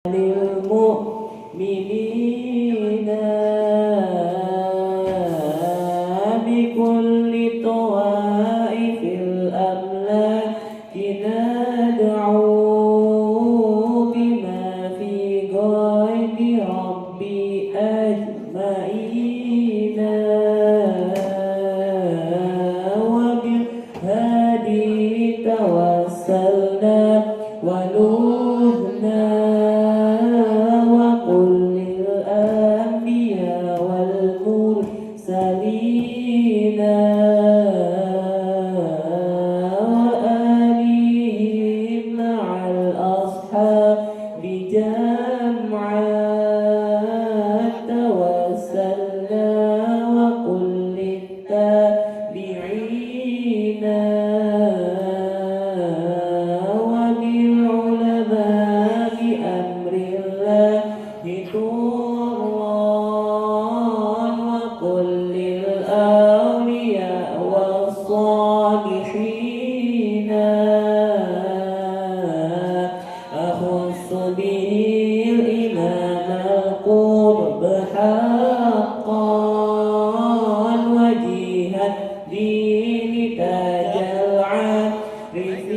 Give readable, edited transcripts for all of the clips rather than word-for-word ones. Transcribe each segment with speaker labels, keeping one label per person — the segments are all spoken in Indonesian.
Speaker 1: للمؤمنين بكل طوائف الأملاك ندعو بما في غيب ربي أجمعين وبهدي توسلنا ونوحنا وقل للأنبياء والمرسلين وآلهم مع الأصحاب جمعا توسلنا وقل للتابعين وبالعلماء بأمر الله طران وقل للأولياء والصالحين أخص به الإمام القرب حقا وجيها دين تاج العارفين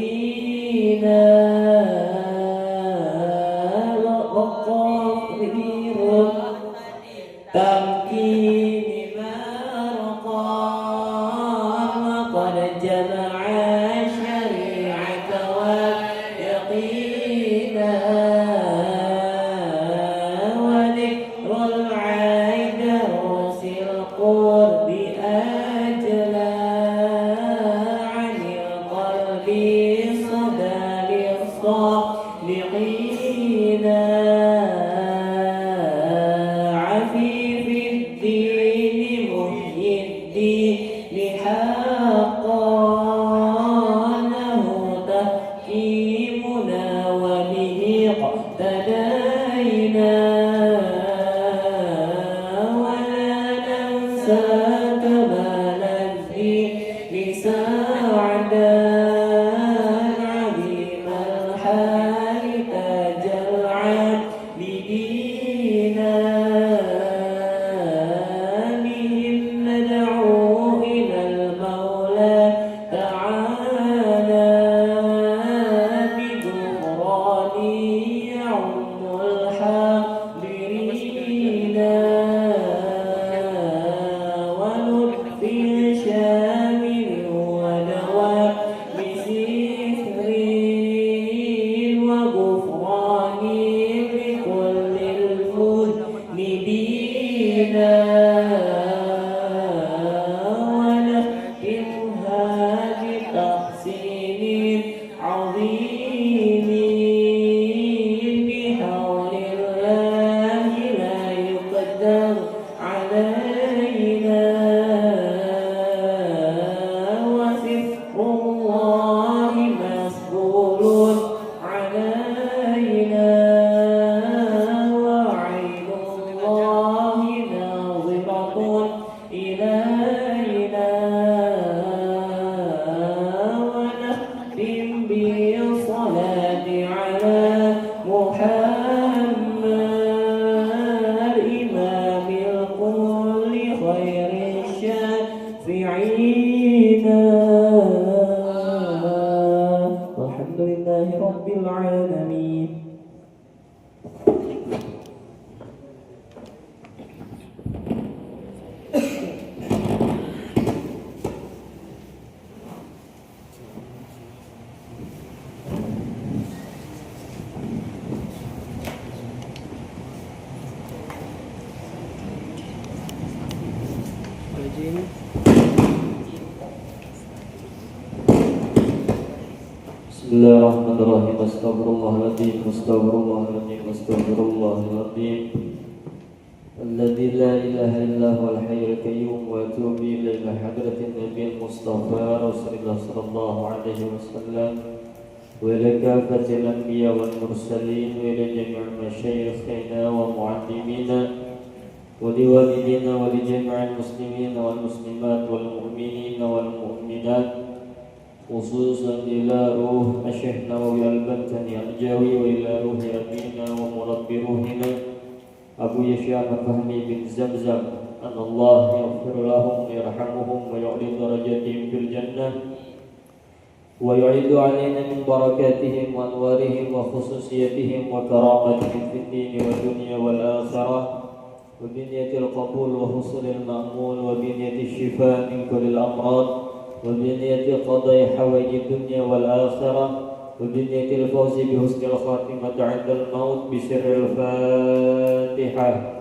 Speaker 1: وقافر تمكين مرقان وقد جمع الشريعة واليقين وذكر العيد روس القرب أجلى عن القلب صدى للصالحين عفيف الدين محيي الدين حقا له تحكيمنا وبه اقتدينا ولا ننسى كمال الدين سعدا عظيم الحال تاج العابدين بهم ندعو إلى المولى تعالى بغفران يعم الحاضرين ولطف شامل ودواء بسحر وغفران لكل المذنبين ونختمها بتحسين عظيم بحول الله لا يقدر علينا وسفر الله مسؤول علينا وعين الله ناظرة إلينا ونختم بالصلاة على محمد إمام الكل خير الشافعين والحمد لله رب العالمين. Bismillahirrahmanirrahim. Astaghfirullahaladzim. Astaghfirullahaladzim. Astaghfirullahaladzim. Alladzi la ilaha illa huwal hayyul qayyum wa atubu ilaihi ila hadratin nabiyil mustafa rasulillah sallallahu alaihi wasallam wa ila kafatil anbiya wal mursalin wa ila jami'il masyayikhina wa mu'allimina wa liwalidina wa li jami'il muslimina wal muslimat wal mu'minina wal mu'minat خصوصا إلى روح الشيخ نووي البنتني الجاوي وإلى روح أبينا ومربي روحنا أبو يحيى فهمي بن زمزم أن الله يغفر لهم ويرحمهم ويعلي درجاتهم في الجنة ويعيد علينا من بركاتهم وأنوارهم وخصوصيتهم وكرامتهم في الدين والدنيا والآخرة وبنية القبول وحصول المأمول وبنية الشفاء من كل الأمراض وبنية قضاء حوائج الدنيا والآخرة وبنية الفوز بحسن الخاتمة عند الموت بسر الفاتحة.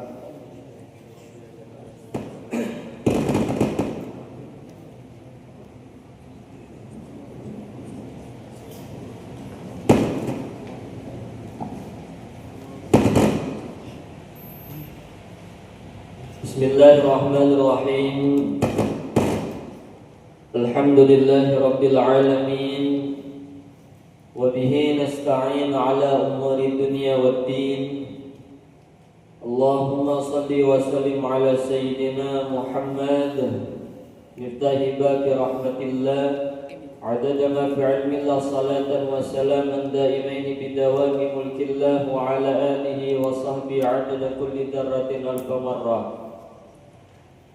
Speaker 1: Bismillahirrahmanirrahim. Alhamdulillahi rabbil alamin. Wa bihi nasta'in ala umuri dunya waddin. Allahumma salli wa sallim ala sayyidina Muhammad miftahi babi rahmatillah adada ma fi ilmillah salatan wa salaman daimaini bidawami mulkillah wa ala alihi wa sahbihi adada kulli darratin alfa marrah.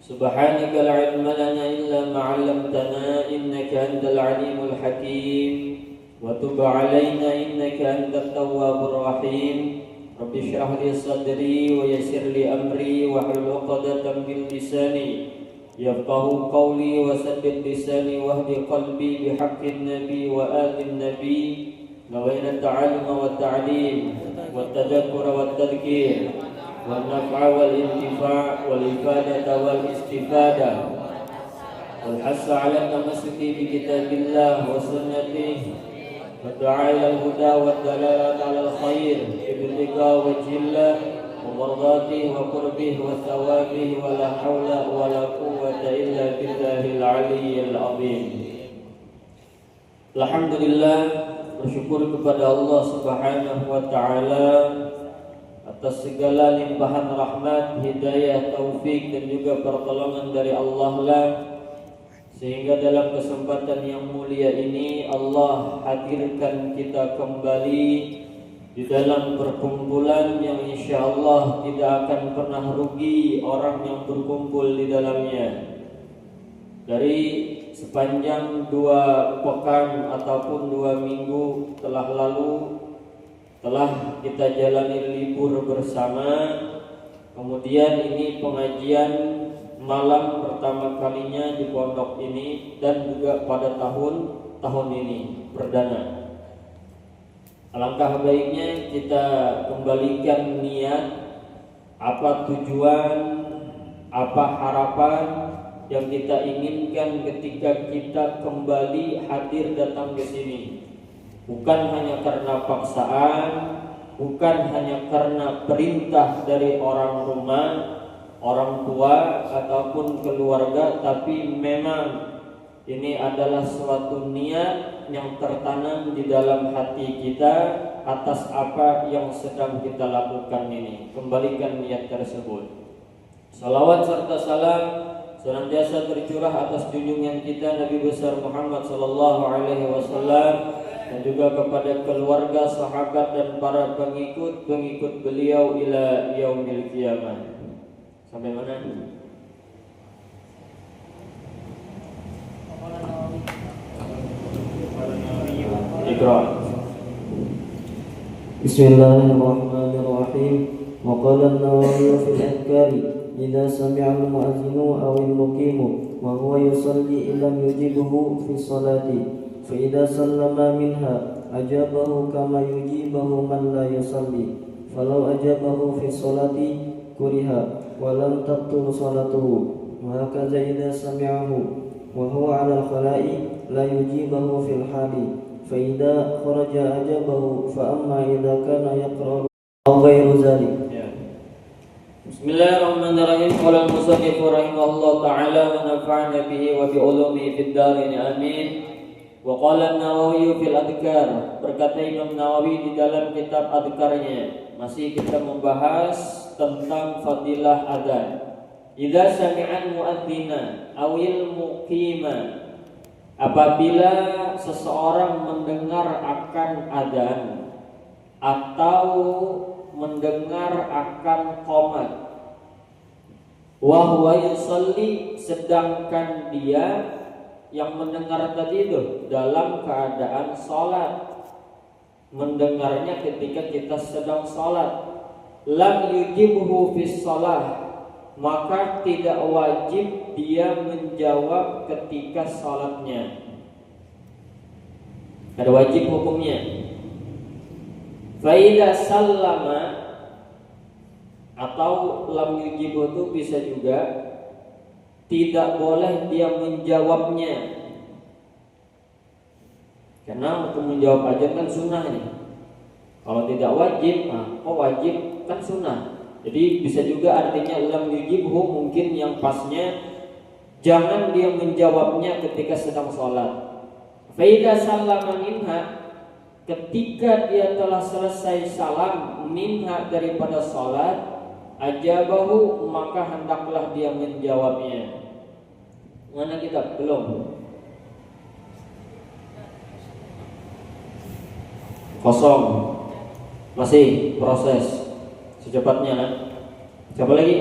Speaker 1: Subhanaka la ilma lana illa ma 'allamtana innaka antal alimul hakim wa tub 'alaina innaka antat tawwabur rahim. Rabbi shrah li sadri wa yassir li amri wa hlul 'uqdatam min lisani yafqahu qawli wa saddid lisani wahdi qalbi bihaqqin nabi wa atin nabi nawaina ta'allum wa ta'lim wa tadakkur wa tadhkir والنفع والانتفاع والإفادة والاستفادة والحث على التمسك بكتاب الله وسنته والدعاء إلى الهدى والدلالة على الخير بابتغاء وجه الله ومرضاته وقربه وثوابه ولا حول ولا قوة إلا بالله العلي العظيم. Alhamdulillah, bersyukur kepada Allah Subhanahu wa taala atas segala limpahan rahmat, hidayah, taufik dan juga pertolongan dari Allah lah, sehingga dalam kesempatan yang mulia ini Allah hadirkan kita kembali di dalam perkumpulan yang insya Allah tidak akan pernah rugi orang yang berkumpul di dalamnya. Dari sepanjang 2 pekan ataupun 2 minggu telah lalu, telah kita jalani libur bersama. Kemudian ini pengajian malam pertama kalinya di pondok ini dan juga pada tahun ini perdana. Alangkah baiknya kita kembalikan niat, apa tujuan, apa harapan yang kita inginkan ketika kita kembali hadir datang ke sini. Bukan hanya karena paksaan, bukan hanya karena perintah dari orang rumah, orang tua ataupun keluarga, tapi memang ini adalah suatu niat yang tertanam di dalam hati kita atas apa yang sedang kita lakukan ini. Kembalikan niat tersebut. Salawat serta salam senantiasa tercurah atas junjungan kita Nabi besar Muhammad sallallahu alaihi wasallam dan juga kepada keluarga, sahabat dan para pengikut beliau ila yaumil qiyamah. Sampai mana? Iqra.
Speaker 2: Bismillahirrahmanirrahim. Wa qala an-Nawawi fil adhkari idza sami'a al-mu'adhdhinu aw al-muqimu wa huwa yusalli illam yujibuhu fi salati fa idza sallama minha ajabahu kama yujibuhu man la yusalli falau ajabahu fi salati kuriha wa lam tabtul salatuhu wa hakadha idza sami'ahu wa huwa 'ala al-khala'i la yujibuhu fil hali fa idza kharaja ajabahu fa amma idza kana yaqra'u aw ghairu dzalik.
Speaker 1: Bismillahirrahmanirrahim. Qala al-musannif rahimahullah ta'ala wa nafa'ana bihi wa bi ulumihi fid darin amin. Wa qala an-Nawawi fil adhkar. Berkata Imam Nawawi di dalam kitab adhkarnya, masih kita membahas tentang fadilah adzan. Idza sami'an mu'adzina awil muqima apabila seseorang mendengar akan adzan atau mendengar akan qomat, wa huwa yusalli, sedangkan dia yang mendengar tadi itu dalam keadaan sholat, mendengarnya ketika kita sedang sholat, lam yujibhu fis sholah, maka tidak wajib dia menjawab ketika sholatnya. Ada wajib hukumnya. Faida sallama, atau lam yujibhu itu bisa juga tidak boleh dia menjawabnya, karena untuk menjawab adzan kan sunnah nih. Kalau tidak wajib, wajib kan sunnah. Jadi bisa juga artinya lam yujibhu, mungkin yang pasnya jangan dia menjawabnya ketika sedang sholat. Faida sallama minha, ketika dia telah selesai salam minha daripada sholat, ajabahu, maka hendaklah dia menjawabnya. Mana kita? Belum. Kosong. Masih proses. Secepatnya kan? Siapa lagi?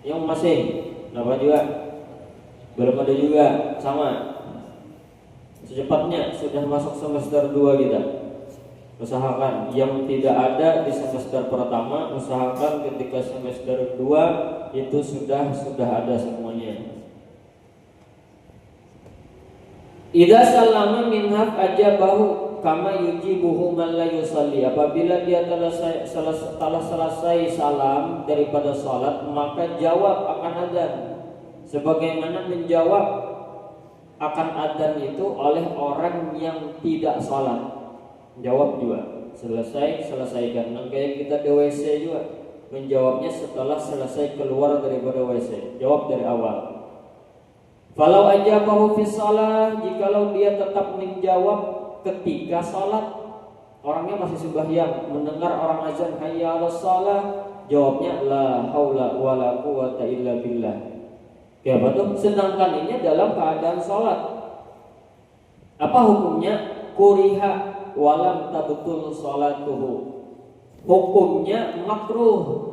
Speaker 1: Yang masih? Kenapa juga? Belum ada juga. Sama. Secepatnya sudah masuk semester 2 kita. Usahakan. Yang tidak ada di semester pertama, usahakan ketika semester 2 itu sudah ada semuanya. Idza sallama minha ajabahu kama yujibuhu man la yusalli, apabila dia telah selesai salam daripada salat, maka jawab akan adzan sebagaimana menjawab akan adzan itu oleh orang yang tidak salat. Jawab juga, selesaikan. Nah, kayak kita di WC juga, menjawabnya setelah selesai keluar daripada WC. Jawab dari awal. Falau ajabahu fi shalah, jikalau dia tetap menjawab ketika salat, orangnya masih sembahyang, mendengar orang azan hayya 'alas shalah, jawabnya la haula wala quwata illa billah. Kayak apa tuh? Sedangkan ini dalam keadaan salat. Apa hukumnya? Kuriha walam tabtul salatuhu. Hukumnya makruh.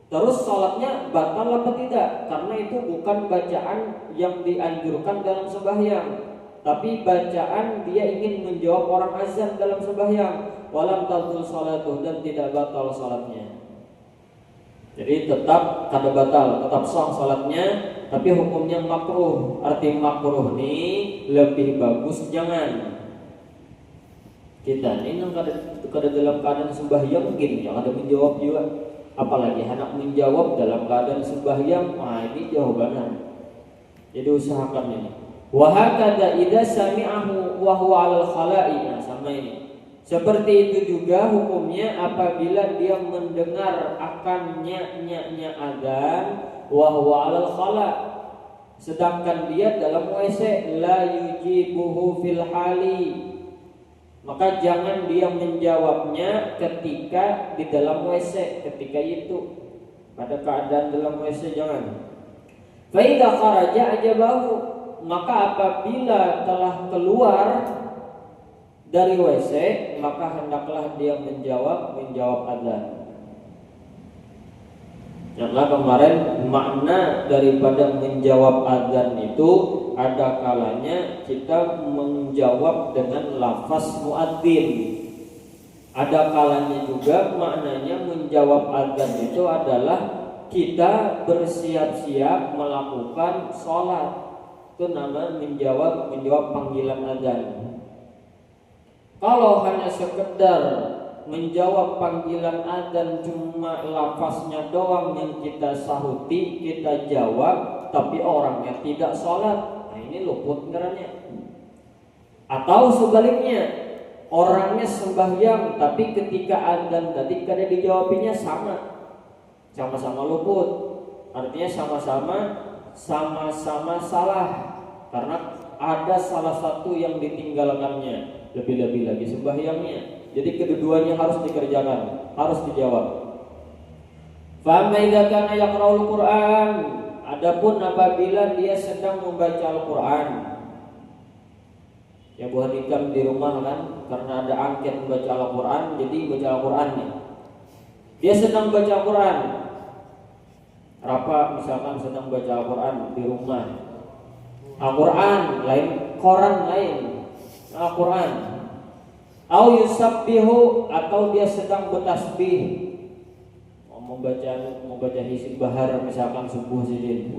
Speaker 1: Terus salatnya batal apa tidak? Karena itu bukan bacaan yang dianjurkan dalam sembahyang, tapi bacaan dia ingin menjawab orang azan dalam sembahyang. Walam tabtul salatuhu, dan tidak batal salatnya. Jadi tetap kada batal, tetap sah salatnya, tapi hukumnya makruh. Arti makruh nih lebih bagus jangan. Kita ini kada dalam keadaan sembahyang mungkin yang ada menjawab juga, apalagi anak menjawab dalam keadaan sembahyang, ini jawabannya. Jadi usahakan ini. Wa hakadha idza sami'ahu wa huwa 'alal khala'i, sama ini. Seperti itu juga hukumnya apabila dia mendengar akan nya adzan wa huwa 'alal khala', sedangkan dia dalam WC, la yujibuhu fil hali, maka jangan dia menjawabnya ketika di dalam WC, ketika itu pada keadaan dalam WC jangan. Fa idza kharaja ajabahu, maka apabila telah keluar dari WC, maka hendaklah dia menjawab adzan. Karena kemarin makna daripada menjawab adzan itu ada kalanya kita menjawab dengan lafaz muadzin. Ada kalanya juga maknanya menjawab adzan itu adalah kita bersiap-siap melakukan sholat. Itu nama menjawab panggilan adzan. Kalau hanya sekedar menjawab panggilan adzan cuma lafaznya doang yang kita sahuti, kita jawab, tapi orangnya tidak sholat, nah ini luput ngeranya. Atau sebaliknya, orangnya sembahyang tapi ketika adzan tadi kada dijawabinya sama-sama luput. Artinya sama-sama salah, karena ada salah satu yang ditinggalkannya, lebih-lebih lagi sembahyangnya. Jadi kedua-duanya harus dikerjakan, harus dijawab. Fa idza kana yaqra'ul Qur'an, adapun apabila dia sedang membaca Al-Qur'an, Ya buah nikam di rumah kan, karena ada angket membaca Al-Quran, jadi baca Al-Quran nih. Dia sedang baca Al-Quran, Rafa misalkan sedang baca Al-Quran di rumah. Al-Quran lain, koran lain, Al-Quran. Au yusabbihu, atau dia sedang bertasbih, membaca hizib bahar misalkan subuh sidin.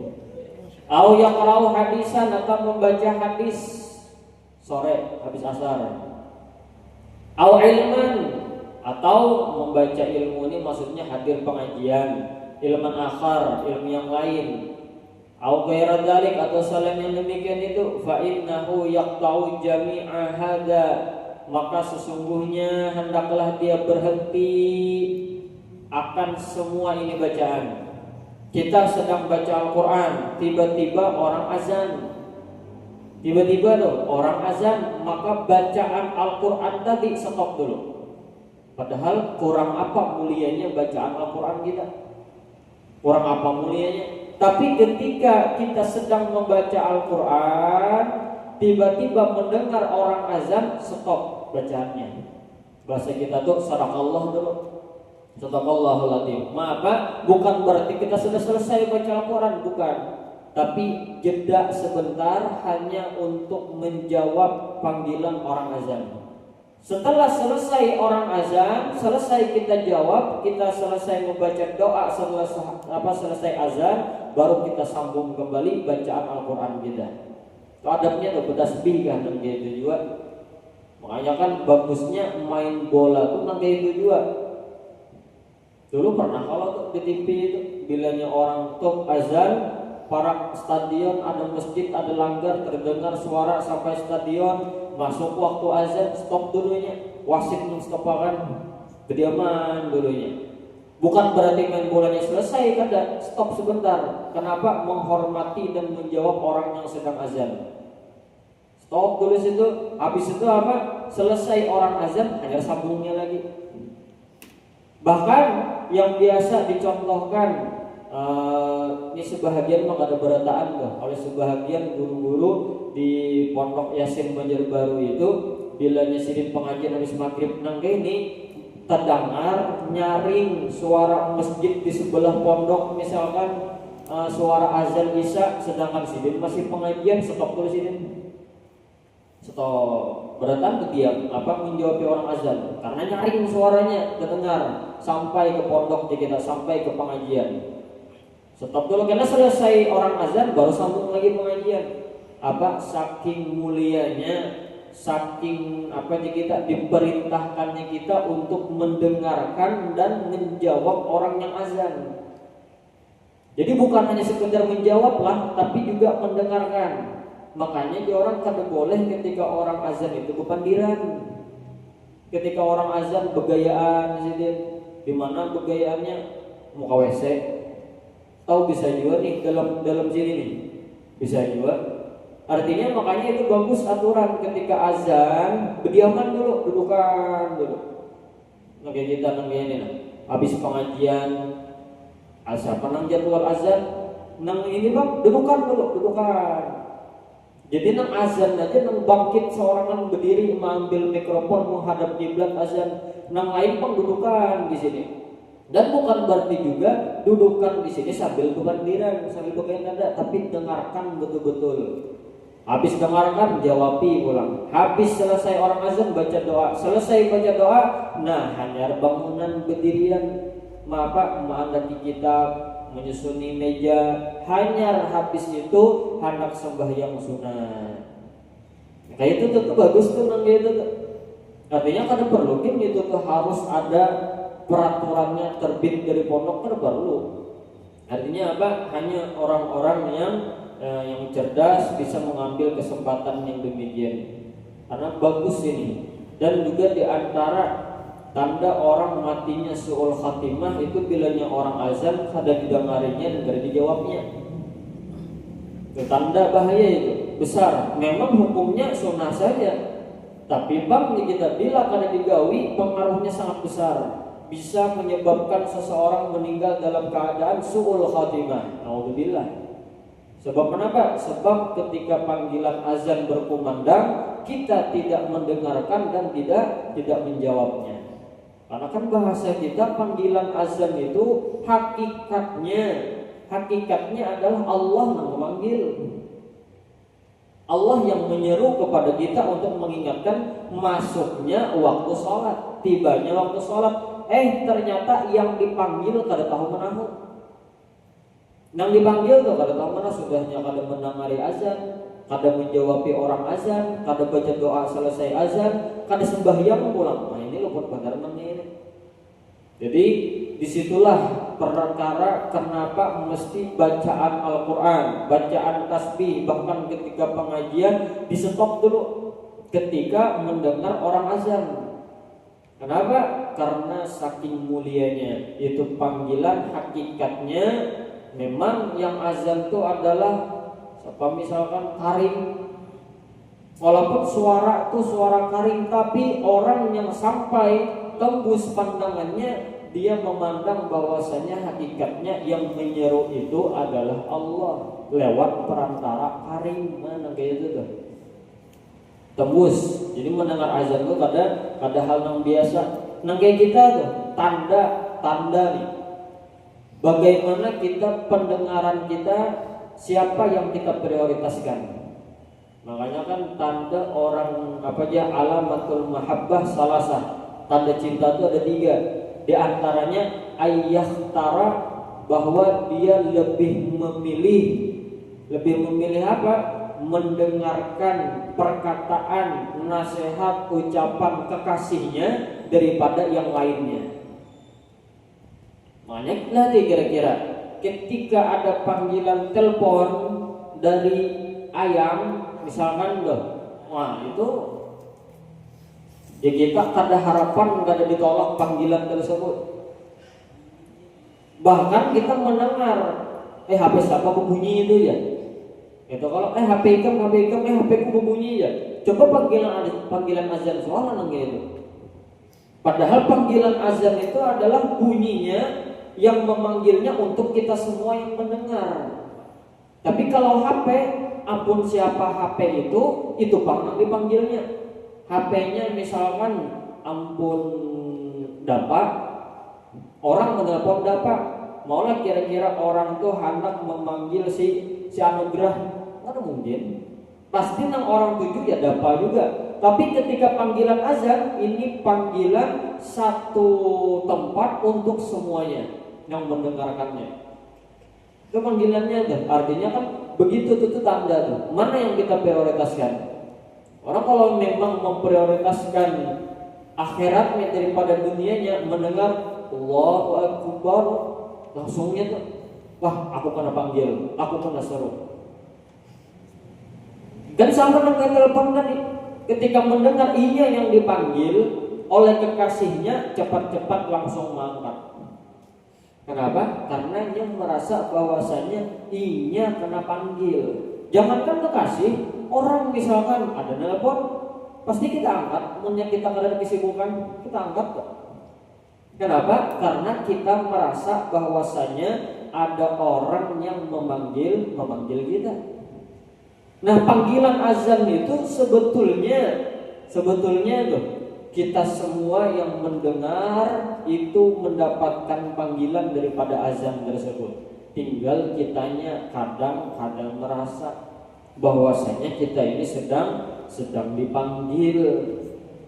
Speaker 1: Au yaqra'u hadisan, atau membaca hadis sore habis asar. Au ilman, atau membaca ilmu, ini maksudnya hadir pengajian, ilman akhar, ilmu yang lain. Au ghaira dzalik, atau selain yang demikian itu, fa innahu yaqta'u jami'a hadza, maka sesungguhnya hendaklah dia berhenti akan semua ini bacaan. Kita sedang baca Al-Quran, tiba-tiba orang azan, tiba-tiba tuh orang azan, maka bacaan Al-Quran tadi stop dulu. Padahal kurang apa mulianya bacaan Al-Quran kita? Kurang apa mulianya? Tapi ketika kita sedang membaca Al-Quran, tiba-tiba mendengar orang azan, stop bacaannya. Bahasa kita tuh sadaqallah dulu. Sadaqallahul adzim. Maka bukan berarti kita sudah selesai baca Al-Quran, bukan. Tapi jeda sebentar hanya untuk menjawab panggilan orang azan. Setelah selesai orang azan, selesai kita jawab, kita selesai membaca doa, selesai azan, baru kita sambung kembali bacaan Al-Quran kita. Itu adabnya tuh bertasbih kan, dan gitu juga. Makanya kan bagusnya main bola tuh nang gitu juga. Dulu pernah kalau tuh di TV itu bilanya orang tuh azan, para stadion ada masjid, ada langgar, terdengar suara sampai stadion, masuk waktu azan, stop dulunya, wasit menstopakan, kediaman dulunya. Bukan berarti main bolanya selesai, kada, stop sebentar. Kenapa? Menghormati dan menjawab orang yang sedang azan. Stop dulu situ, habis itu apa? Selesai orang azan, hanya sambungnya lagi. Bahkan yang biasa dicontohkan, ini sebahagian mah ada berataan tuh oleh sebahagian guru-guru di Pondok Yasin Banjarbaru itu, bila nyisirin pengajian habis maghrib nang ini terdengar nyaring suara masjid di sebelah pondok, misalkan suara azan isya, sedangkan sidin masih pengajian, stop dulu sidin. Stop, beratan diam menjawab orang azan karena nyaring suaranya terdengar sampai ke pondok kita, sampai ke pengajian. Stop dulu, karena selesai orang azan baru sambung lagi pengajian. Saking mulianya, saking kita diperintahkannya kita untuk mendengarkan dan menjawab orang yang azan. Jadi bukan hanya sekedar menjawab lah, tapi juga mendengarkan. Makanya orang kada boleh ketika orang azan itu kepandiran. Ketika orang azan begayaan, di mana begayaannya muka WC. Tahu bisa juga nih dalam sini nih. Bisa juga. Artinya makanya itu bagus aturan ketika azan, berdiaman dulu, dudukan dulu. Nah kayak kita nang ini nah. Habis pengajian siapa nang jadwal azan, nang ini bang, dudukan dulu, dudukan. Jadi nang azan aja, nang bangkit seorang nang berdiri mengambil mikrofon menghadap kiblat azan, nang lain pun dudukan di sini. Dan bukan berarti juga dudukan di sini sambil kebandiran, sambil pegang nada, tapi dengarkan betul-betul. Habis dengarkan jawabi pulang. Habis selesai orang azan baca doa, selesai baca doa, nah hanya bangunan berdirian, mengandati kitab, menyusuni meja, hanya habis itu hendak sembahyang sunat. Kayak itu tuh bagus tuh nang gitu tuh. Artinya kan perlu itu tuh harus ada peraturannya terbit dari pondok, kan perlu. Artinya hanya orang-orang yang cerdas bisa mengambil kesempatan yang demikian. Karena bagus ini. Dan juga di antara tanda orang matinya su'ul khatimah itu bilanya orang azan kada didengarinya dan kada dijawabnya. Itu tanda bahaya itu besar. Memang hukumnya sunnah saja, tapi kita bila kada digawi pengaruhnya sangat besar. Bisa menyebabkan seseorang meninggal dalam keadaan su'ul khatimah. Naudzubillah. Sebab kenapa? Sebab ketika panggilan azan berkumandang, kita tidak mendengarkan dan tidak menjawabnya. Karena kan bahasa kita panggilan azan itu hakikatnya adalah Allah yang memanggil. Allah yang menyeru kepada kita untuk mengingatkan masuknya waktu sholat, tibanya waktu sholat. Ternyata yang dipanggil kada tahu menahu. Nang dipanggil tuh kada tahu mana sudahnya, kada menangari azan, kada menjawabi orang azan, kada baca doa selesai azan, kada sembahyang pulang. Nah ini luput benar ini. Jadi disitulah perkara kenapa mesti bacaan Al-Quran, bacaan tasbih, bahkan ketika pengajian di stop dulu ketika mendengar orang azan. Kenapa? Karena saking mulianya itu panggilan, hakikatnya memang yang azan itu adalah misalkan karing. Walaupun suara itu suara karing, tapi orang yang sampai tembus pandangannya, dia memandang bahwasanya hakikatnya yang menyeru itu adalah Allah lewat perantara karing. Mana kayak itu tuh tembus. Jadi mendengar azan itu kada hal yang biasa. Nang kayak kita tuh tanda nih. Bagaimana kita pendengaran kita, siapa yang kita prioritaskan? Makanya kan tanda orang alamatul mahabbah salasah. Tanda cinta itu ada 3. Di antaranya ayyahtara, bahwa dia lebih memilih apa? Mendengarkan perkataan, nasihat, ucapan kekasihnya daripada yang lainnya. Makanya nanti kira-kira ketika ada panggilan telepon dari ayam misalkan itu ya kita kada harapan kada ditolak panggilan tersebut. Bahkan kita mendengar HP siapa berbunyi itu ya. Itu kalau HP ku berbunyi ya. Coba panggilan azan soalan gitu. Padahal panggilan azan itu adalah bunyinya yang memanggilnya untuk kita semua yang mendengar. Tapi kalau HP, apun siapa HP itu pang dipanggilnya. HP-nya misalkan ampun dapat, orang menelpon dapat. Maulah kira-kira orang tuh hendak memanggil si Anugrah, mana mungkin? Pasti nang orang tujuh ya dapat juga. Tapi ketika panggilan azan, ini panggilan satu tempat untuk semuanya yang mendengarkannya. Itu panggilannya tuh. Artinya kan begitu tuh tanda tuh. Mana yang kita prioritaskan? Orang kalau memang memprioritaskan akhiratnya daripada dunianya, mendengar Allahu Akbar, langsungnya tuh, wah aku kena panggil, aku kena seru. Dan sama dengan telepon tadi, ketika mendengar inya yang dipanggil oleh kekasihnya, cepat-cepat langsung mengangkat. Kenapa? Karena dia merasa bahwasanya inya kena panggil. Jangankan kekasih, orang misalkan ada telepon, pasti kita angkat. Punya kita ada kesibukan, kita angkat kok. Kenapa? Karena kita merasa bahwasanya ada orang yang memanggil kita. Nah, panggilan azan itu sebetulnya tuh kita semua yang mendengar itu mendapatkan panggilan daripada azan tersebut. Tinggal kitanya kadang-kadang merasa bahwasanya kita ini sedang dipanggil.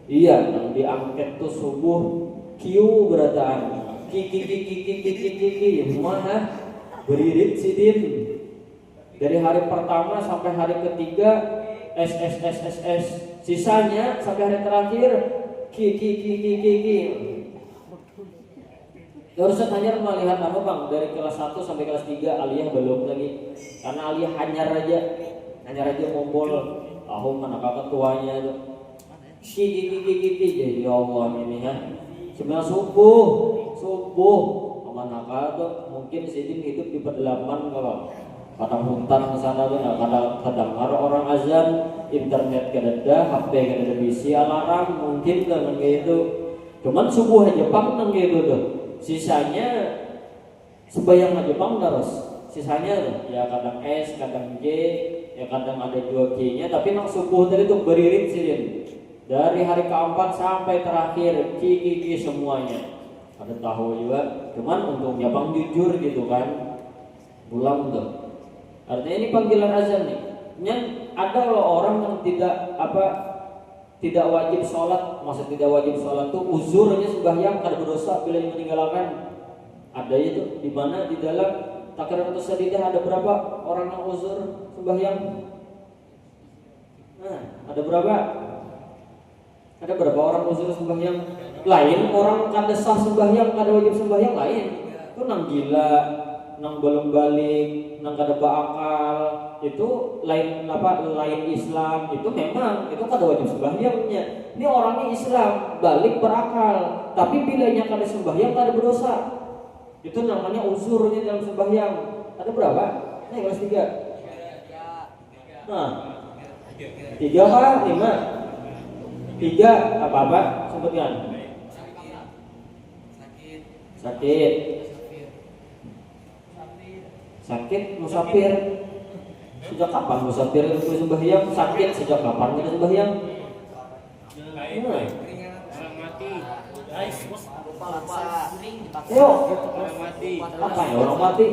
Speaker 1: Iya, yang diangkat tuh subuh kiu berataan kiki mana beririt sidin dari hari pertama sampai hari ketiga SSSSS, sisanya sampai hari terakhir ki. Terus hanya melihat apa bang dari kelas 1 sampai kelas 3 Aliyah belum lagi, karena Aliyah hanyar aja ngobrol tahu mana kakak tuanya tuh ki ya Allah ini ya. Sebenarnya subuh mana kakak tuh mungkin sidin hidup di pedalaman kalau padang hutan ke sana tuh nggak kadang orang azan, internet kada, HP kada bisi, alarm mungkin dengan gitu. Cuman subuh aja pang nang gitu tuh. Sisanya sembahyang aja pang terus. sisanya tuh ya kadang S, kadang G, ya kadang ada juga G-nya, tapi nang subuh tadi tuh beririt sih dari hari keempat sampai terakhir Ki semuanya. Ada tahu juga, cuman untungnya bang jujur gitu kan, pulang tuh. Artinya ini panggilan azan nih. Ada loh orang yang tidak wajib sholat, maksud tidak wajib sholat tuh uzurnya sembahyang karena berdosa bila meninggalkan. Ada itu di mana di dalam Takbiratus Sadidah ada berapa orang yang uzur sembahyang? Nah, ada berapa? Ada berapa orang uzur sembahyang? Lain orang kada sah sembahyang, kada wajib sembahyang lain. Itu nang gila, nang belum balik, nang kada berakal, itu lain lain Islam. Itu memang itu kada wajib sembahyangnya. Ini orangnya Islam, balik berakal, tapi bilanya kada sembahyang kada berdosa. Itu namanya uzurnya dalam sembahyang. Ada berapa? Nah, kelas 3. Nah, 3 apa? 5. 3 apa? Sebutkan. Sakit, musafir. Sejak kapan musafir itu sembahyang? Sakit sejak kapan kita sembahyang? Yo, apa ya orang mati?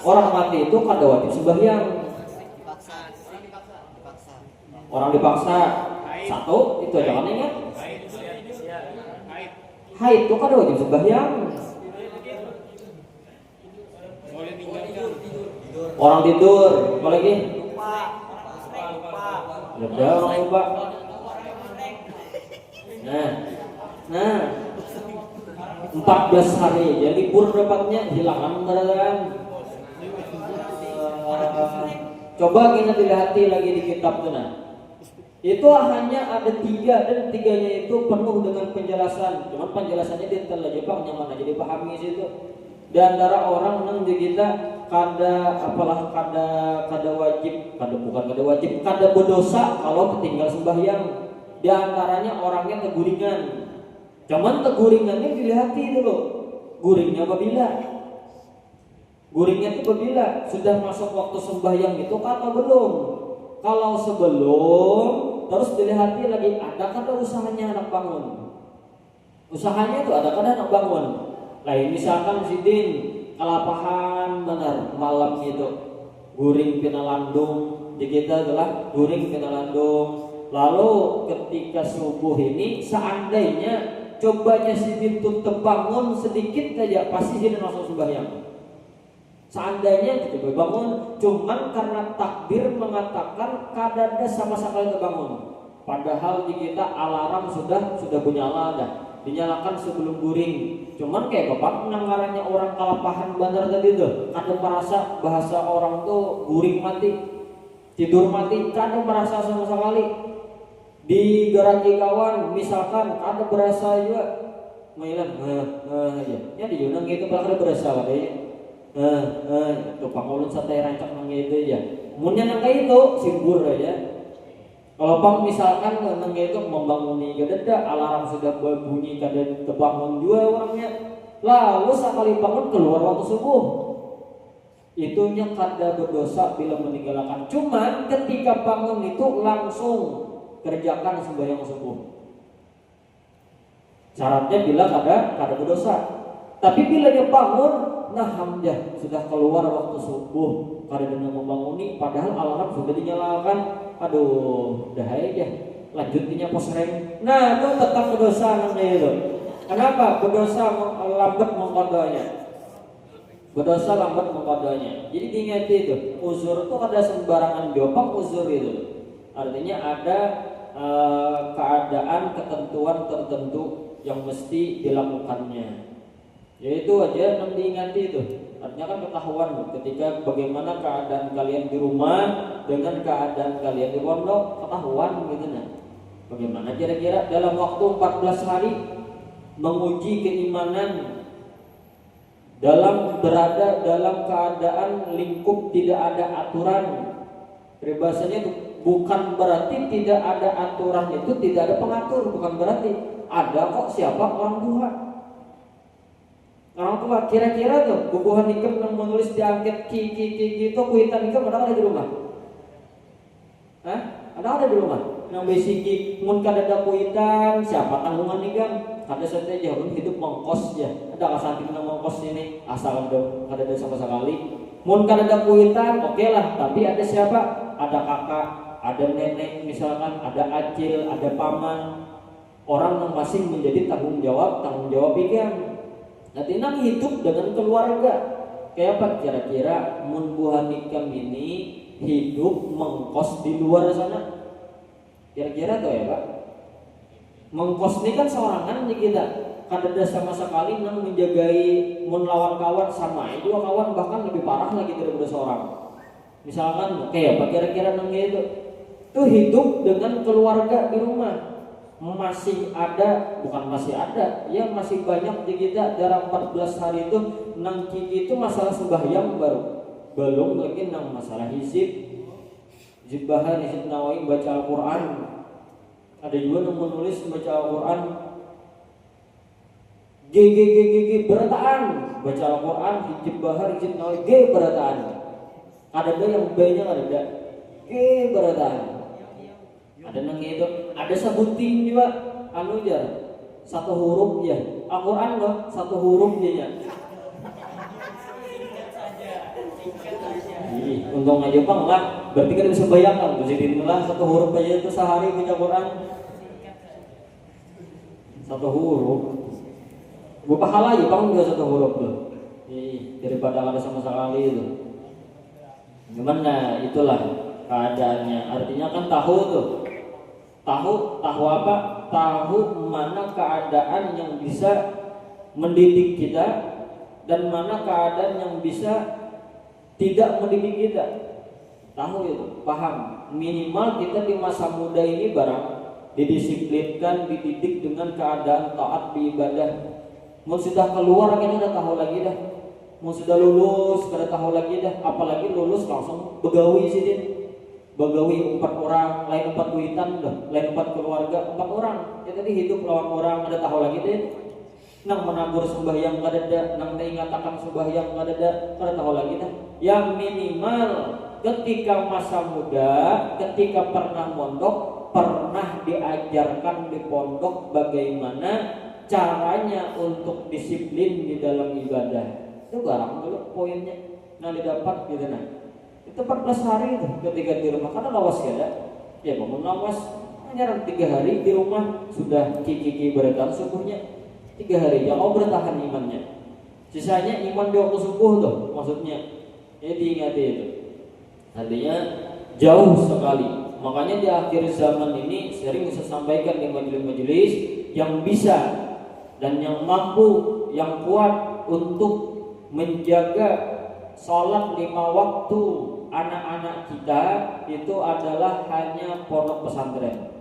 Speaker 1: Orang mati itu kada wajib sembahyang. Orang dipaksa. Satu, itu aja kan ingat. Haid itu kada wajib sembahyang. Orang tidur, apa lagi? Lupa. Orang lupa. Nah, 14 hari ya libur dapatnya hilangan beneran. Coba kita dilihat lagi di kitab tuh nah. Itu hanya ada 3 dan 3-nya itu penuh dengan penjelasan. Cuman penjelasannya di telah Jepang nyaman aja dipahami situ. Di antara orang nang di kita kada berdosa kalau ketinggal sembahyang. Di antaranya orangnya teguringan. Cuman teguringannya dilihati itu loh. Guringnya apabila? Guringnya itu apabila sudah masuk waktu sembahyang itu atau belum? Kalau sebelum, terus dilihati lagi ada kada usahanya anak bangun. Usahanya itu ada kada anak bangun. Lain misalkan sidin kalapahan benar malam itu guring pina landung di kita adalah guring pina landung. Lalu ketika subuh ini seandainya cobanya sidin tuh terbangun sedikit saja pasti sidin langsung sembahyang. Seandainya kita bangun, cuman karena takbir mengatakan kadada sama sekali terbangun. Padahal di kita alarm sudah menyala dah, dinyalakan sebelum guring. Cuman kayak bapak penanggarannya orang kalapahan bandar tadi tuh, kada merasa bahasa orang tuh guring mati, tidur mati, kada merasa sama sekali. Di garasi kawan misalkan kada berasa juga, mailan, ya di Yunang gitu bakal berasa katanya. Tuh pangulun santai rancak nang gitu ya. Munnya nang kayak itu simbur aja. Kalau bang misalkan nang itu membanguni kededa alarm sudah berbunyi kada terbangun juga orangnya. Lalu sekali bangun keluar waktu subuh. Itunya kada berdosa bila meninggalkan. Cuman ketika bangun itu langsung kerjakan sembahyang subuh. Syaratnya bila kada berdosa. Tapi bila dia bangun, nah hamdah sudah keluar waktu subuh kada dengan membanguni padahal alarm sudah dinyalakan. Aduh, dah aja lanjutnya posreng. Nah, itu tetap berdosa namanya itu. Kenapa? Berdosa lambat mengkodanya. Berdosa lambat mengkodanya. Jadi diingat itu, uzur itu ada sembarangan jopang uzur itu. Artinya ada keadaan ketentuan tertentu yang mesti dilakukannya. Yaitu aja yang diingati itu. Artinya kan ketahuan ketika bagaimana keadaan kalian di rumah dengan keadaan kalian di pondok, ketahuan gitu nah. Bagaimana kira-kira dalam waktu 14 hari menguji keimanan berada dalam keadaan lingkup tidak ada aturan. Peribahasanya itu bukan berarti tidak ada aturan itu tidak ada pengatur, bukan berarti ada kok siapa orang tua. Orang tua kira-kira tuh bubuhan ikam yang menulis diangkat ki itu kuitan ikam ada di rumah? Hah? Ada di rumah? Yang basic mun kadada kuitan siapa tanggungan ikam? Kada saja jauh hidup mongkos ya. Ada kasanting nang mongkos ini asal kadada sama sekali. Mun kadada kuitan oke lah, tapi ada siapa? Ada kakak, ada nenek misalkan, ada acil, ada paman. Orang yang masih menjadi tanggung jawab ikam. Nanti nang hidup dengan keluarga. Kayak apa kira-kira mun buah nikam ini hidup mengkos di luar sana? Kira-kira tuh ya Pak. Mengkos ini kan seorangan nih kita. Kadada sama sekali nang menjagai mun lawan kawan sama dua kawan bahkan lebih parah lagi daripada seorang. Misalkan kayak apa kira-kira nang itu? Tuh hidup dengan keluarga di rumah. Masih ada, bukan masih ada, ya masih banyak di kita dalam 14 hari itu nang kiki itu masalah sembahyang baru, belum lagi nang masalah hizib bahar, hizib nawawi, baca Al-Quran. Ada juga yang menulis baca Al-Quran G berataan, baca Al-Quran hizib bahar, hizib nawawi G berataan. Ada yang B-nya ada G berataan. Ada nang itu, ada sebutin juga anu aja satu huruf ya. Al-Quran loh satu huruf dia. Untung aja Bang lah, berarti kan bisa bayangkan jadi lah satu huruf aja itu sehari baca Quran. Satu huruf. Gua pahala ya Bang juga satu huruf loh. Daripada ada sama sekali itu. Gimana itulah keadaannya. Artinya kan tahu tuh. Tahu apa? Tahu mana keadaan yang bisa mendidik kita dan mana keadaan yang bisa tidak mendidik kita. Tahu itu, paham. Minimal kita di masa muda ini barang didisiplinkan, dididik dengan keadaan taat di ibadah. Mau sudah keluar kan udah tahu lagi dah. Mau sudah lulus kada tahu lagi dah. Apalagi lulus langsung begawi sih. Begawi 4 orang, lain 4 duitan dah, lain 4 keluarga, 4 orang. Ya tadi hidup lawan orang, ada tahu lagi deh. Nang menabur sembahyang kadada, nang ingatakan sembahyang kadada, kada tahu lagi dah. Yang minimal ketika masa muda, ketika pernah mondok, pernah diajarkan di pondok bagaimana caranya untuk disiplin di dalam ibadah. Itu barang dulu poinnya. Nah didapat gitu nah. Itu 14 hari itu ketika di rumah karena lawas ya ya bangun lawas hanya 3 hari di rumah sudah kiki berekan subuhnya 3 hari ya Allah bertahan imannya sisanya iman di waktu subuh tuh maksudnya jadi diingati itu artinya jauh sekali makanya di akhir zaman ini sering saya sampaikan di majelis-majelis yang bisa dan yang mampu yang kuat untuk menjaga sholat 5 waktu anak-anak kita itu adalah hanya pondok pesantren.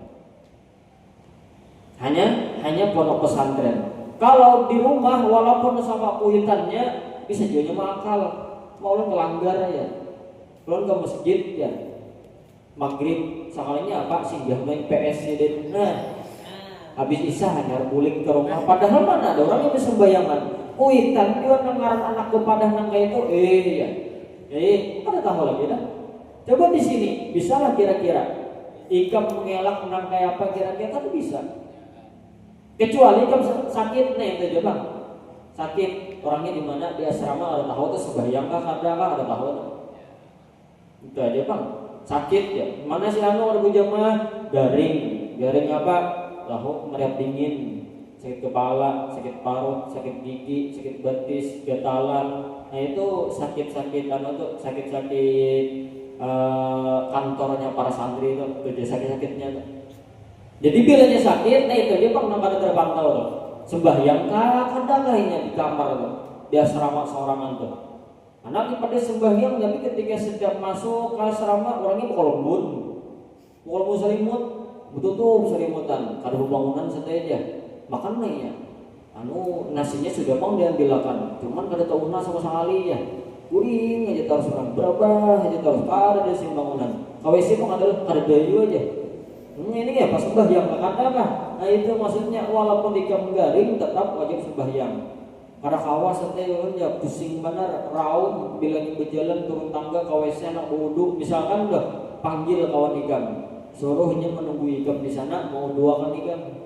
Speaker 1: Hanya pondok pesantren. Kalau di rumah walaupun sama kuitannya bisa jadi makal, mau lo melanggar ya. Lo ke masjid ya. Maghrib sekalinya apa singgah main PS ini. Nah, habis isya hanya bulik ke rumah. Padahal mana ada orang yang bisa bayangan. Kuitan dia ngarang anak kepada nang kayak itu ya. Pada tahu lagi dah. Coba di sini, bisa lah kira-kira. Ikam mengelak menang kayak apa kira-kira kan bisa. Kecuali ikam sakit nih itu Bang. Sakit orangnya di mana di asrama ada tahu tuh sembahyang kah ada tahu tuh. Itu aja Bang. Sakit ya. Mana sih anu ada jamaah garing apa? Tahu meriap dingin. Sakit kepala, sakit paru, sakit gigi, sakit betis, gatalan. Nah itu sakit-sakit kantornya para santri itu sakit-sakitnya tuh. Jadi bilanya sakit, nah itu dia Bang nampak terpantau tuh. Sembahyang kadang-kadang di kamar tuh, di asrama seorangan tuh. Anak pada sembahyang tapi ketika setiap masuk ke asrama orangnya pukul selimut, betul tuh selimutan. Kada bangunan santai aja. Makan nih ya, nasinya sudah Bang diambilkan, cuman kada tahu nas sama sekali ya, kuring aja terus orang berapa aja terus ada di sini bangunan, KWC Bang adalah kada dayu aja, ini ya pas sembahyang kata apa? Nah itu maksudnya walaupun ikam garing tetap wajib sembahyang, Karena kawas ya pusing benar raum bila berjalan turun tangga ke WC nak wudu misalkan udah panggil kawan ikam suruhnya menunggu ikam di sana mau duakan ikam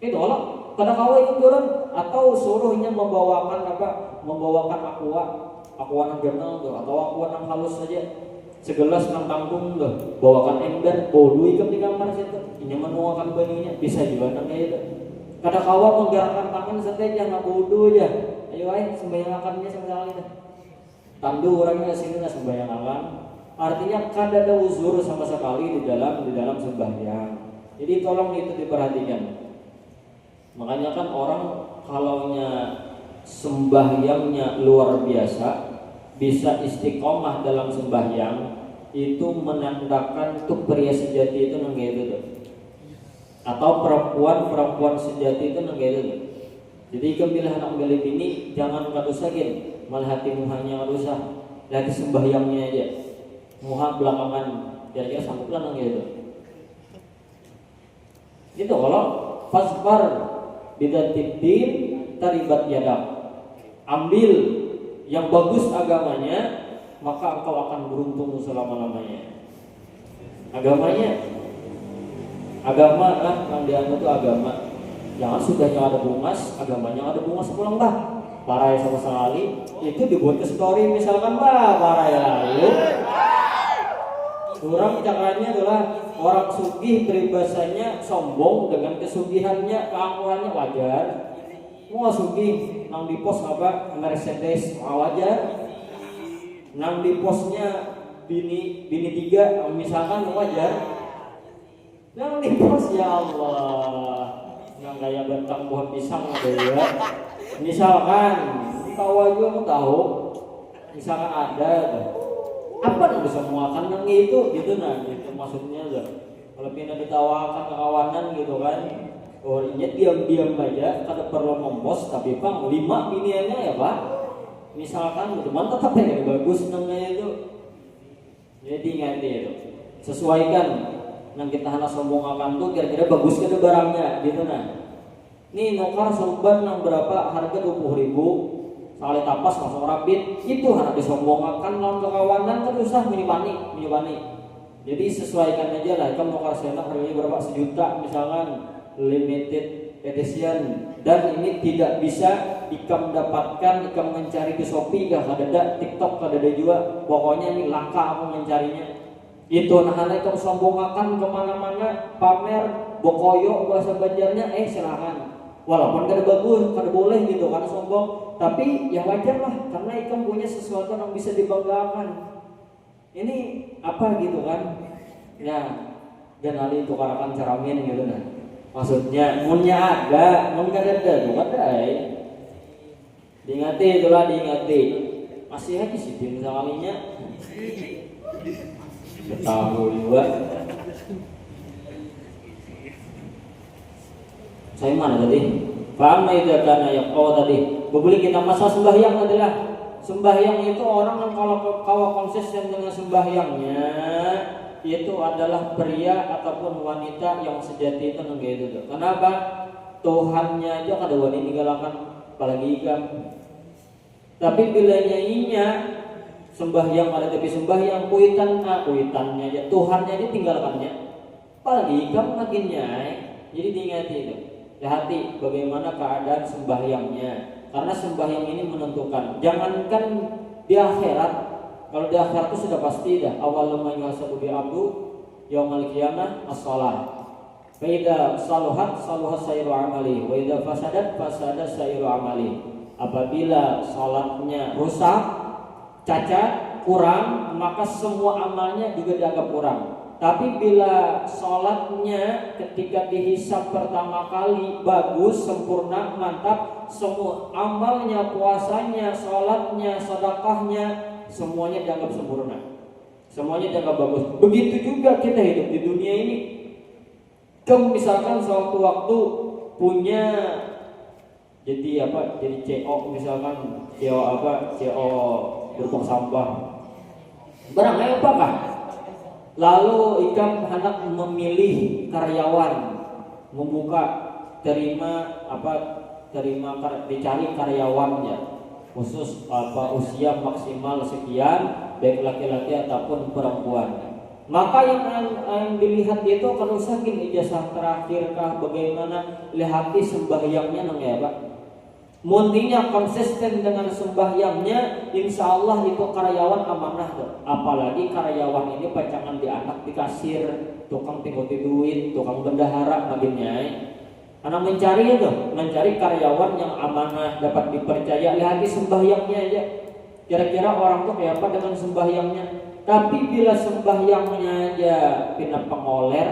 Speaker 1: itu Allah karena kawan ikam turun atau suruhnya membawakan aqua nang jernal tuh atau aqua nang halus saja segelas nang tanggung tuh bawakan ember wudu ikam di kamar situ ini menuakan banyunya bisa juga nang itu. Kada kawa menggerakkan tangan saja nak wudu aja. Ayo sembahyang akannya sekali dah. Tandu orangnya sini lah sembahyang akan. Artinya kada ada uzur sama sekali di dalam sembahyang. Jadi tolong itu diperhatikan. Makanya kan orang kalaunya sembahyangnya luar biasa, bisa istiqomah dalam sembahyang, itu menandakan tuh pria sejati itu nang kayak itu tuh. Atau perempuan sejati itu nang kayak itu. Jadi kembilah anak belit ini jangan kadusakin, malah hati muhanya kadusa, lagi sembahyangnya aja. Muha belakangan kira-kira sanggup lah nang kayak itu. Itu kalau fasbar bidatid taribat yadak. Ambil yang bagus agamanya, maka engkau akan beruntung selama-lamanya. Agama yang dianut itu agama. Jangan sudahnya ada bungas, agamanya ada bungas pulang bah. Parah sama sekali itu dibuat ke story misalkan bah parah ya lalu. Orang caranya adalah orang sugih peribahasanya sombong dengan kesugihannya, keangkuhannya wajar. Mau sugih nang di pos apa Mercedes wajar. Nang di posnya bini tiga misalkan wajar. Nang di pos ya Allah, nang gaya bentang buah pisang ada ya. Misalkan tahu aja kamu tahu, misalkan ada, apa yang bisa muakan nang itu gitu nah, gitu maksudnya lah. Kalau pindah ditawakan ke kawanan gitu kan, orangnya diam aja, kada perlu ngompos tapi bang 5 pilihannya ya pak. Misalkan gitu, mantap apa yang bagus nangnya itu. Jadi ingat itu, sesuaikan. Nang kita hana sombong akan tuh kira-kira bagus ke barangnya gitu nah. Nih nokar sorban nang berapa harga 20.000 sekali tapas langsung rapid itu hana disombongakan lawan kekawanan kan usah minipani. Jadi sesuaikan aja lah kamu nokar senak harganya berapa 1 juta misalkan limited edition dan ini tidak bisa ikam dapatkan ikam mencari di Shopee kah ada TikTok ada juga pokoknya ini langka aku mencarinya. Itu nah itu sombongakan kemana-mana pamer bokoyo bahasa Banjarnya silakan walaupun kada bagus kada boleh gitu kan sombong tapi ya wajar lah karena ikam punya sesuatu yang bisa dibanggakan ini apa gitu kan ya dan ali itu karakan ceramin gitu nah maksudnya munnya ada mun kada ada bukan ada diingati masih aja sih tim sekalinya tahu juga. Saya mana tadi? Faham itu karena ya tadi. Boleh kita masalah sembahyang adalah sembahyang itu orang yang kalau konsisten dengan sembahyangnya itu adalah pria ataupun wanita yang sejati itu nggak itu. Kenapa? Tuhannya aja kada wani ninggalkan apalagi ikan. Tapi bila nyanyinya sembahyang ada tapi sembahyang kuitannya aja Tuhannya aja tinggalkannya apalagi kamu makinnya jadi diingati itu hati bagaimana keadaan sembahyangnya karena sembahyang ini menentukan jangankan di akhirat kalau di akhirat itu sudah pasti dah awal ma yuhasabu bi abdu yaumul qiyamah as-shalah fa idza saluhat sayru amali wa idza fasadat sayru amali apabila salatnya rusak cacat, kurang, maka semua amalnya juga dianggap kurang. Tapi bila sholatnya ketika dihisab pertama kali bagus, sempurna, mantap, semua amalnya, puasanya, sholatnya, sedekahnya, semuanya dianggap sempurna. Semuanya dianggap bagus. Begitu juga kita hidup di dunia ini. Kamu misalkan sewaktu-waktu punya jadi CO misalkan CO bertong sampah barangnya apakah lalu ikam hendak memilih karyawan membuka terima dicari karyawannya khusus usia maksimal sekian, baik laki-laki ataupun perempuan. Maka yang dilihat itu kalau saking ijazah terakhir kah bagaimana lihati sembahyangnya nang ya Pak. Muntinya konsisten dengan sembahyangnya, insya Allah itu karyawan amanah tuh. Apalagi karyawan ini pacangan di anak di kasir, tukang tingguti duit, tukang bendahara bagiannya. Anak mencari itu, mencari karyawan yang amanah, dapat dipercaya. Lihati sembahyangnya aja. Kira-kira orang tuh kayak apa dengan sembahyangnya? Tapi bila sembahyangnya aja pindah pengoler,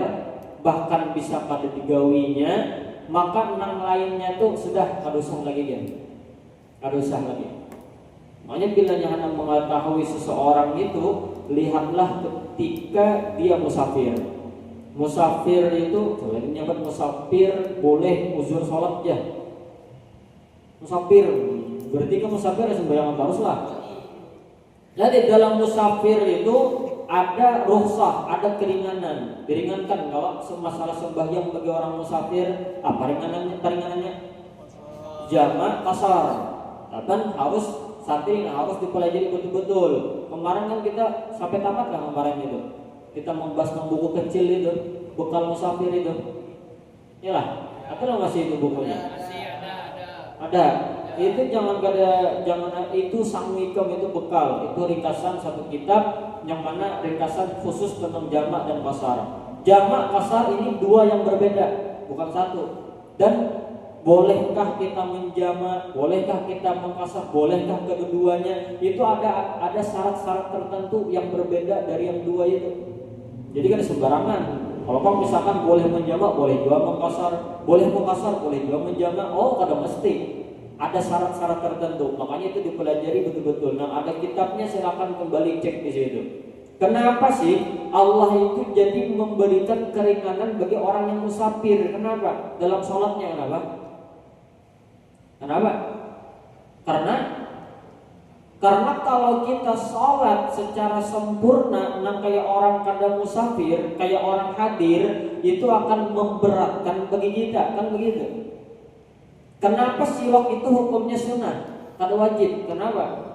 Speaker 1: bahkan bisa pada digawinya, maka enam lainnya tuh sudah kadusah lagi dia, kadusah lagi. Makanya bila Anda mengetahui seseorang itu, lihatlah ketika dia musafir. Musafir itu, selain nyebut musafir boleh uzur sholat ya. Musafir, berarti kan musafir sembahyang terus lah. Jadi dalam musafir itu ada rukhsah, ada keringanan. Diringankan kalau masalah sembahyang bagi orang musafir, apa ringanannya? Jamak qasar. Dan harus santri harus dipelajari betul-betul. Kemarin kan kita sampai tamat kan kemarin itu. Kita membahas buku kecil itu, bekal musafir itu. Iyalah, atau masih itu bukunya?
Speaker 3: Masih
Speaker 1: Ada. Itu jangan itu sangwikam itu bekal, itu ringkasan satu kitab yang mana ringkasan khusus tentang jamak dan qasar. Jamak qasar ini dua yang berbeda, bukan satu. Dan bolehkah kita menjamak, bolehkah kita mengqasar, bolehkah keduanya? Itu ada syarat-syarat tertentu yang berbeda dari yang dua itu. Jadi kan sembarangan. Kalau kamu misalkan boleh menjamak, boleh juga mengqasar, boleh mengqasar, boleh juga menjamak. Oh, kada mesti. Ada syarat-syarat tertentu, makanya itu dipelajari betul-betul. Nah, ada kitabnya, silakan kembali cek di situ. Kenapa sih Allah itu jadi memberikan keringanan bagi orang yang musafir? Kenapa? Dalam sholatnya kenapa? Karena kalau kita sholat secara sempurna, kayak orang kada musafir, kayak orang hadir, itu akan memberatkan bagi kita, kan begitu? Kenapa siwak itu hukumnya sunnah, kada wajib? Kenapa?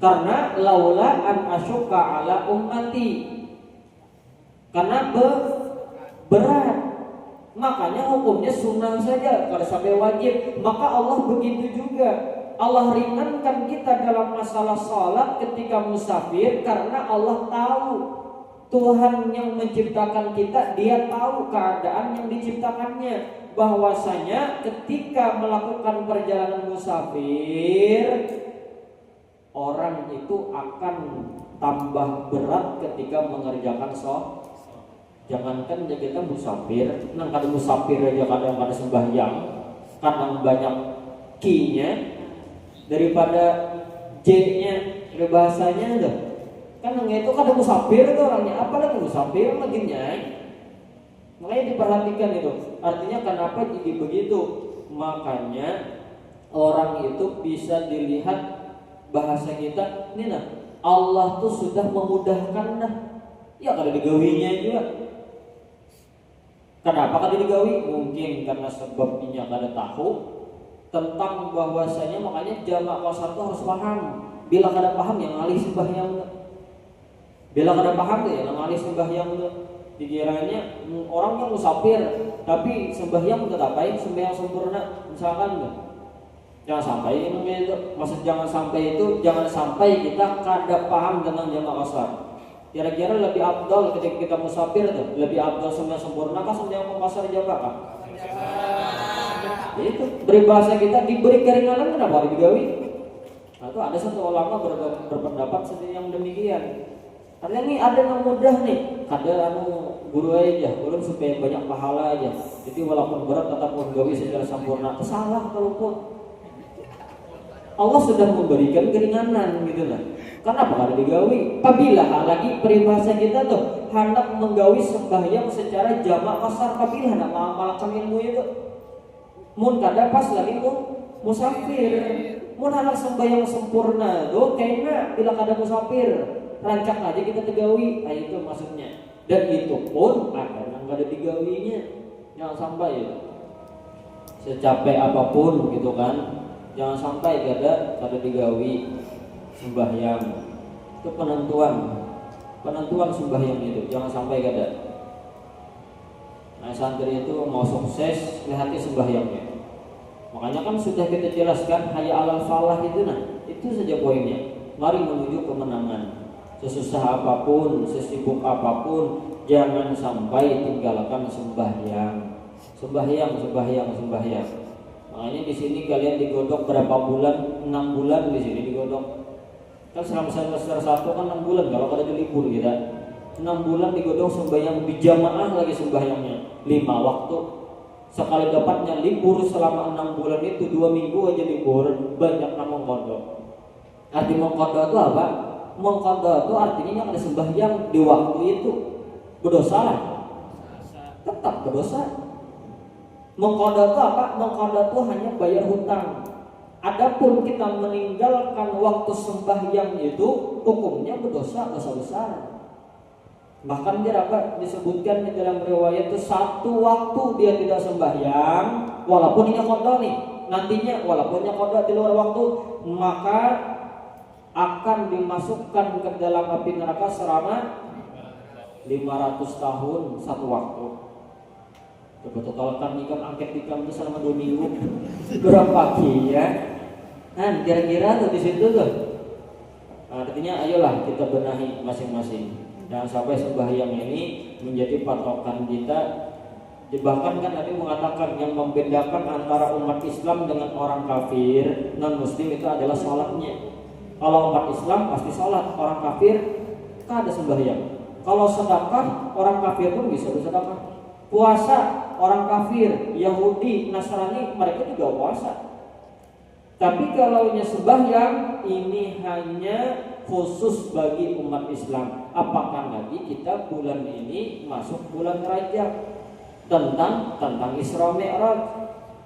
Speaker 1: Karena laula an asyqa ala ummati. Karena berat. Makanya hukumnya sunnah saja, kada sampai wajib. Maka Allah begitu juga. Allah ringankan kita dalam masalah salat ketika musafir karena Allah tahu Tuhan yang menciptakan kita, Dia tahu keadaan yang diciptakannya. Bahwasanya ketika melakukan perjalanan musafir, orang itu akan tambah berat ketika mengerjakan sholat. Jangankan kita musafir, kada musafir aja kadang kada sembahyang, kadang banyak Q-nya daripada J-nya, ada bahasanya tuh. Kan itu kada musafir tuh orangnya, apalagi musafir lagi nyai. Makanya diperhatikan itu. Artinya kenapa jadi begitu? Makanya orang itu bisa dilihat bahasa kita ini Allah tuh sudah memudahkan ya kada digawinya juga. Kenapa kada digawi? Mungkin karena sebabnya kada tahu tentang bahwasanya, makanya jamak qasar tuh harus paham. Bila kada paham yang ngalih sembahyang. Bila kada paham tuh ya ngalih sembahyang tuh. Dikiranya orang yang musafir tapi sembahyang tetap baik, sembahyang sempurna misalkan enggak. Jangan sampai itu, maksud jangan sampai kita kada paham tentang jamak qasar. Kira-kira lebih afdal ketika kita musafir tuh, lebih afdal sembahyang sempurna kah sembahyang qasar jamak kah? Itu peribahasa kita diberi keringanan kenapa digawi? Nah, itu ada satu ulama berpendapat seperti yang demikian. Karena ini ada yang mudah nih, kada guru aja, belum supaya banyak pahala aja. Jadi walaupun berat tetap menggawi secara sempurna. Salah kalau pun Allah sudah memberikan keringanan gitu lah. Kenapa kada digawi? Apabila lagi peribahasa kita tuh hendak menggawi sembahyang secara jamak qasar, apabila hendak mengamalkan ilmu itu. Mun kada pas lagi musafir. Mun hendak sembahyang sempurna tuh kayaknya bila kada musafir. Rancak aja kita tegawi, itu maksudnya. Dan itu pun ada yang gak ada digawinya, jangan sampai ya. secapek apapun gitu kan, jangan sampai kada digawi sembahyang. Itu penentuan sembahyang itu, jangan sampai kada. Nah, santri itu mau sukses lihati sembahyangnya. Makanya kan sudah kita jelaskan hayya alal falah itu, nah itu saja poinnya. Mari menuju kemenangan. Sesusah apapun, sesibuk apapun, jangan sampai tinggalkan sembahyang. Makanya di sini kalian digodok berapa bulan? 6 bulan di sini digodok. Kan selama semester 1 kan 6 bulan, kalau ada libur kita. 6 bulan digodok sembahyang berjamaah lagi sembahyangnya 5 waktu. Sekali dapatnya libur selama 6 bulan itu 2 minggu aja libur, banyak namung kodok. Arti mengkodok itu apa? Mengkodok itu artinya ada sembahyang di waktu itu berdosa lah, tetap berdosa. Mengkodok itu apa? Mengkodok itu hanya bayar hutang. Adapun kita meninggalkan waktu sembahyang itu hukumnya berdosa, dosa besar. Bahkan dia apa disebutkan di dalam riwayat itu satu waktu dia tidak sembahyang, walaupun ini kodok nih, nantinya walaupunnya kodok di luar waktu, maka akan dimasukkan ke dalam api neraka selama 500 tahun satu waktu. Betul kan nikam angket nikam itu selama 2 minggu berapa ya? Nah kira-kira tuh di situ tuh. Artinya ayolah kita benahi masing-masing. Jangan sampai sembahyang ini menjadi patokan kita. Bahkan kan tadi mengatakan yang membedakan antara umat Islam dengan orang kafir non muslim itu adalah sholatnya. Kalau umat Islam pasti sholat, orang kafir kan ada sembahyang. Kalau sedekah, orang kafir pun bisa bersedekah. Puasa, orang kafir, Yahudi, Nasrani, mereka juga puasa. Tapi kalau sembahyang ini hanya khusus bagi umat Islam. Apakah lagi kita bulan ini masuk bulan Rajab, tentang Isra Mi'raj.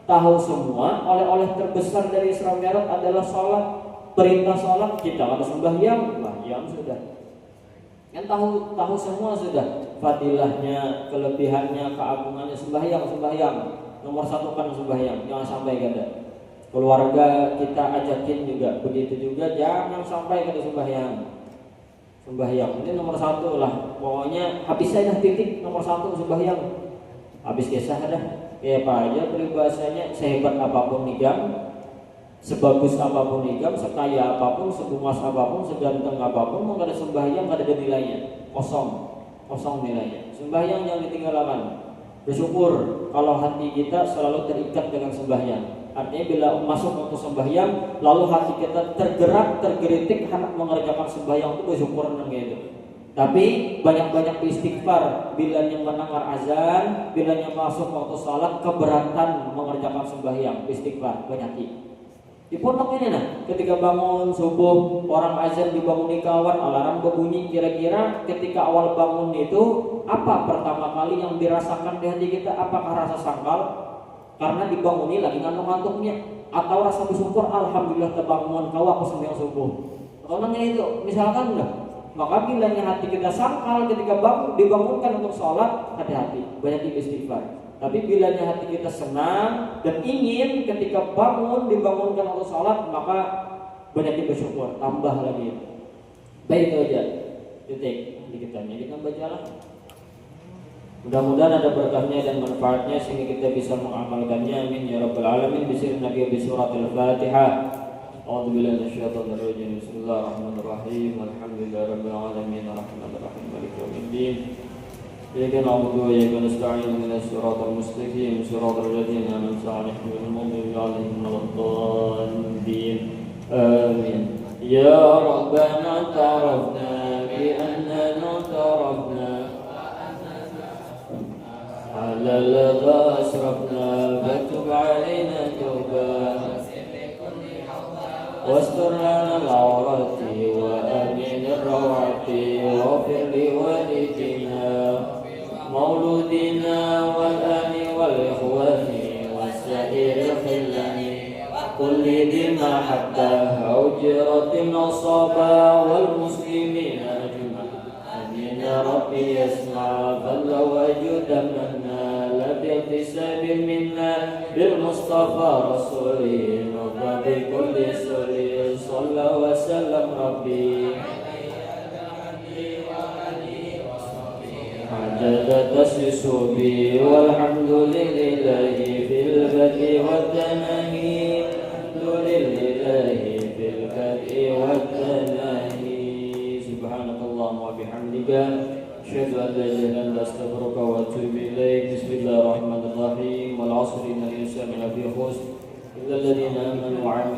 Speaker 1: Tahu semua oleh-oleh terbesar dari Isra Mi'raj adalah sholat. Perintah sholat, kita ada sembahyang, sudah. Kan tahu semua sudah fadilahnya, kelebihannya, keagungannya sembahyang. Nomor 1 kan sembahyang, jangan sampai kada. Keluarga kita ajakin juga, begitu juga jangan sampai kada sembahyang. Ini nomor 1 lah. Pokoknya habis saja titik nomor 1 sembahyang. Habis kisah dah. Kayak apa aja peribahasanya, sehebat apapun nikam, sebagus apapun nikam, sekaya apapun, sebumas apapun, seganteng apapun, mau ada sembahyang gak ada nilainya, kosong nilainya. Sembahyang yang ditinggalkan. Bersyukur kalau hati kita selalu terikat dengan sembahyang. Artinya bila masuk untuk sembahyang, lalu hati kita tergerak, tergeritik hendak mengerjakan sembahyang, itu bersyukur nang gitu. Tapi banyak-banyak istighfar bila yang mendengar azan, bila yang masuk waktu salat keberatan mengerjakan sembahyang, istighfar banyak. Di pondok ini ketika bangun subuh, orang azan dibanguni kawan, alarm berbunyi, kira-kira ketika awal bangun itu apa pertama kali yang dirasakan di hati kita? Apakah rasa sangkal karena dibanguni lagi ngantuk-ngantuknya, atau rasa bersyukur alhamdulillah terbangun kau aku sembahyang subuh? Atau nanya itu, misalkan enggak, maka bilanya hati kita sangkal ketika dibangunkan untuk sholat, hati-hati, banyak istighfar. Tapi bilanya hati kita senang dan ingin ketika dibangunkan untuk sholat, maka banyak bersyukur, tambah lagi. Baik itu aja, titik dikitannya kita bacalah. Mudah-mudahan ada berkahnya dan manfaatnya sehingga kita bisa mengamalkannya. Amin ya rabbal alamin. Bismillahirrahmanirrahim. Nabi bi suratul Fatihah. A'udzu billahi minasyaitonir rajim. Bismillahirrahmanirrahim. Alhamdulillahirabbil alamin. Arrahmanirrahim. Maliki yaumiddin. Iyyaka na'budu wa iyyaka nasta'in. Ihdinas siratal mustaqim. Siratal ladzina an'amta 'alaihim ghairil maghdubi 'alaihim waladdallin. Amin. Ya Rabbana ta'arafna bi annana ta'arafna على الغى أسرفنا فتب علينا توبة واستر لنا العورات وآمن الروعة واغفر لوالدينا مولودنا والآل والإخوان والسائر الخلان كل ذي محبة أجرة أصابا والمسلمين أجمعين آمين ربي يسمع فلو أجد منا لبق احتساب منا بالمصطفى رسوله نضى بكل سوري صلى وسلم ربي عدد تسلس بي والحمد لله في البدء والتناهي الحمد لله في البدء والتناهي سبحانك اللهم وبحمدك أشهد أن لا إله إلا أنت أستغفرك وأتوب إليك بسم الله الرحمن الرحيم والعصر إن الإنسان لفي خسر إلا الذين آمنوا وعملوا